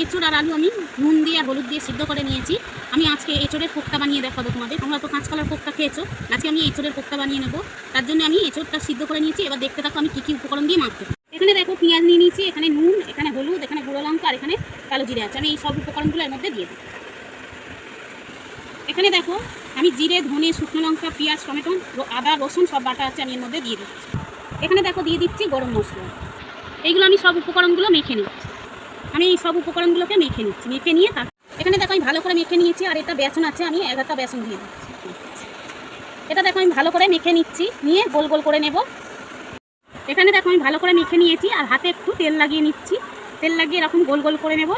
এঁচোড় আর আলু আমি নুন দিয়ে আর হলুদ দিয়ে সিদ্ধ করে নিয়েছি। আমি আজকে এঁচোড়ের কোপ্তা বানিয়ে দেখাবো তোমাদের। তোমরা তো কাঁচকলার কোপ্তা খেয়েছো, আজকে আমি এঁচোড়ের কোপ্তা বানিয়ে নেবো। তার জন্য আমি এঁচোড়টা সিদ্ধ করে নিয়েছি। এবার দেখতে থাকো আমি কী কী উপকরণ দিয়ে মাখতে। এখানে দেখো পেঁয়াজ নিয়ে নিয়েছি, এখানে নুন, এখানে হলুদ, এখানে গুঁড়ো লঙ্কা আর এখানে কালো জিরে আছে। আমি এই সব উপকরণগুলো এর মধ্যে দিয়ে দিই। এখানে দেখো আমি জিরে, ধনে, শুকনো লঙ্কা, পেঁয়াজ, টমেটো, আদা, রসুন সব বাটা আছে, আমি এর মধ্যে দিয়ে দিচ্ছি। এখানে দেখো দিয়ে দিচ্ছি গরম মশলা। এইগুলো আমি সব উপকরণগুলো মেখে নিচ্ছি। আমি এই সব উপকরণগুলোকে মেখে নিচ্ছি। মেখে নিয়ে এখানে দেখো আমি ভালো করে মেখে নিয়েছি। আর এটা বেসন আছে, আমি 11টা বেসন দিয়ে দিচ্ছি। এটা দেখো আমি ভালো করে মেখে নিচ্ছি, নিয়ে গোল গোল করে নেব। এখানে দেখো আমি ভালো করে মেখে নিয়েছি আর হাতে একটু তেল লাগিয়ে নিচ্ছি। তেল লাগিয়ে এরকম গোল গোল করে নেব।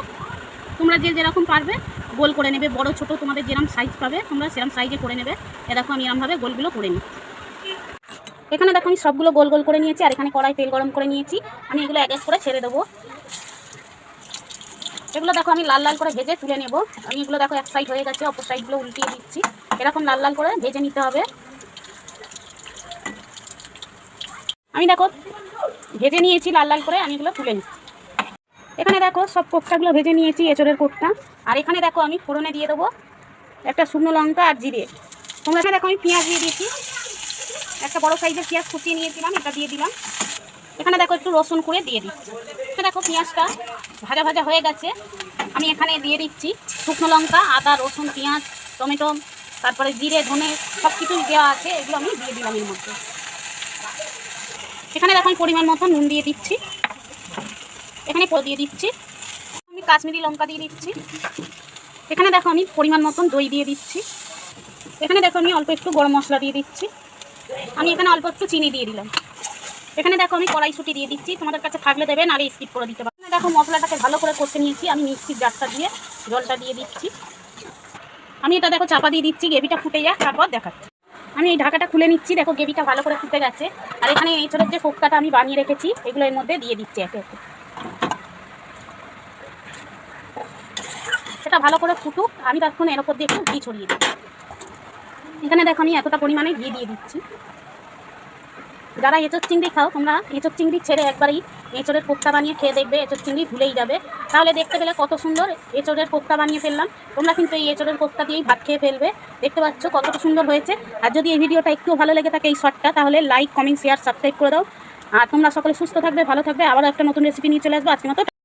তোমরা যেরকম পারবে গোল করে নেবে, বড় ছোট তোমাদের যেরকম সাইজ পাবে তোমরা সেরকম সাইজে করে নেবে। এ দেখো আমি এরকমভাবে গোলগুলো করে নিচ্ছি। এখানে দেখো আমি সবগুলো গোল গোল করে নিয়েছি। আর এখানে কড়াই তেল গরম করে নিয়েছি। আমি এগুলো এক এক করে ছেড়ে দেবো। এগুলো দেখো আমি লাল লাল করে ভেজে তুলে নেব। আমি এগুলো দেখো এক সাইড হয়ে গেছে, অপর সাইডগুলো উল্টিয়ে দিচ্ছি। এরকম লাল লাল করে ভেজে নিতে হবে। আমি দেখো ভেজে নিয়েছি লাল লাল করে, আমি এগুলো তুলে নিচ্ছি। এখানে দেখো সব কোপ্তাগুলো ভেজে নিয়েছি, এঁচোড়ের কোপ্তা। আর এখানে দেখো আমি ফোড়নে দিয়ে দেবো একটা শুকনো লঙ্কা আর জিরে। তোমরা এখানে দেখো আমি পেঁয়াজ দিয়ে দিয়েছি, একটা বড় সাইজের পেঁয়াজ কুচিয়ে নিয়েছিলাম, এটা দিয়ে দিলাম। এখানে দেখো একটু রসুন করে দিয়ে দিচ্ছি। এখানে দেখো পেঁয়াজটা ভাজা ভাজা হয়ে গেছে। আমি এখানে দিয়ে দিচ্ছি শুকনো লঙ্কা, আদা, রসুন, পেঁয়াজ, টমেটো, তারপরে জিরে, ধনে সব কিছুই দেওয়া আছে, এগুলো আমি দিয়ে দিলাম এর মধ্যে। এখানে দেখো আমি পরিমাণ মতো নুন দিয়ে দিচ্ছি। এখানে দিয়ে দিচ্ছি আমি কাশ্মীরি লঙ্কা দিয়ে দিচ্ছি। এখানে দেখো আমি পরিমাণ মতন দই দিয়ে দিচ্ছি। এখানে দেখো আমি অল্প একটু গরম মশলা দিয়ে দিচ্ছি। আমি এখানে অল্প একটু চিনি দিয়ে দিলাম। এখানে দেখো আমি কড়াইশুঁটি দিয়ে দিচ্ছি, তোমাদের কাছে থাকলে দেবে, নাহলে স্কিপ করে দিতে পারো। দেখো মশলাটাকে ভালো করে কষে নিয়েছি। আমি মিক্সির জারটা দিয়ে জলটা দিয়ে দিচ্ছি। আমি এটা দেখো চাপা দিয়ে দিচ্ছি, গ্রেভিটা ফুটে যাক, তারপর দেখাচ্ছি। আমি এই ঢাকাটা খুলে নিচ্ছি। দেখো গ্রেভিটা ভালো করে ফুটে গেছে। আর এখানে এঁচোড়ের যে কোপ্তাটা আমি বানিয়ে রেখেছি এগুলো এর মধ্যে দিয়ে দিচ্ছি একে একে। সেটা ভালো করে ফুটুক, আমি তখন এর ওপর দিয়ে একটু ঘি ছড়িয়ে দিই। এখানে দেখো আমি এতটা পরিমাণে ঘি দিয়ে দিচ্ছি। যারা এঁচোড় চিংড়ি খাও তোমরা এঁচোড় চিংড়ি ছেড়ে একবারই এঁচোড়ের কোপ্তা বানিয়ে খেয়ে দেখবে, এঁচোড় চিংড়ি ভুলেই যাবে। তাহলে দেখতে পেলে কত সুন্দর এঁচোড়ের কোপ্তা বানিয়ে ফেললাম। তোমরা কিন্তু এই এঁচোড়ের কোপ্তা দিয়েই ভাত খেয়ে ফেলবে। দেখতে পাচ্ছ কতটা সুন্দর হয়েছে। আর যদি এই ভিডিওটা একটু ভালো লেগে থাকে এই শর্টটা, তাহলে লাইক, কমেন্ট, শেয়ার, সাবস্ক্রাইব করে দাও। আর তোমরা সকলে সুস্থ থাকবে, ভালো থাকবে। আবারও একটা নতুন রেসিপি নিয়ে চলে আসবো। আজকের মতো